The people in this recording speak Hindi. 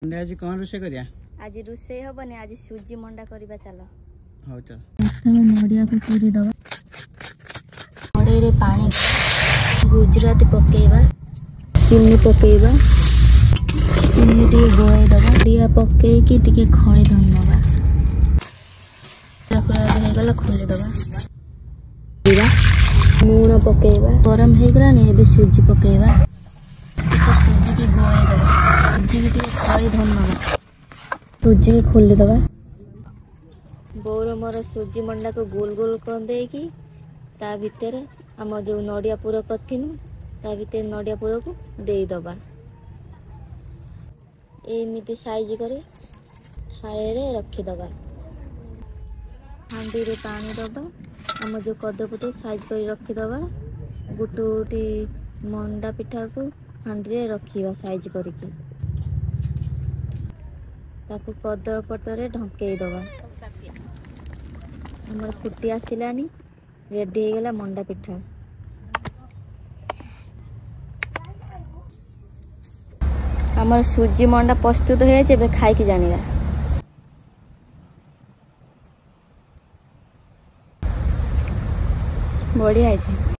आज कौन रोषे करिया? आज रोषे हबने, आज सुजी मंडा करबा चलो। हो चल। नड़िया को पूरी दबा, नड़े रे पानी, गुजराती पकेबा, चीनी पकेबा, चीनी टी गोळाई दबा, नड़िया पके की टिके खळे धनबा, ताकरा हे गला खोले दबा, दिबा नून पकेबा, गरम हे गला ने हेबे सुजी पकेबा, सुजी की गोळाई दबा, सुजी की टिके खळे धनबा, सुजी की खोले दबा। बोर मोर सुजी मंडा को गोल गोल कर दे कि ता भितर आम जो नड़िया पुर कथिनु ता भितर नड़िया पुर को दे दबा। एमिति साइज करे थाळे रे रखी दबा। हांडी रे पानी दबा, आम जो कदपुटे साइज कर रखी दबा। गुटुटी मंडा पिठा को हांडी रे रखिबा साइज करके, ताको कदर पटरे ढंके दबा। हमर फुटी आसिलानी, रेडी हो गला मंडा पिठा। हमर सुजी मंडा प्रस्तुत हो जाए, खाई की जानिबा। बढ़िया है।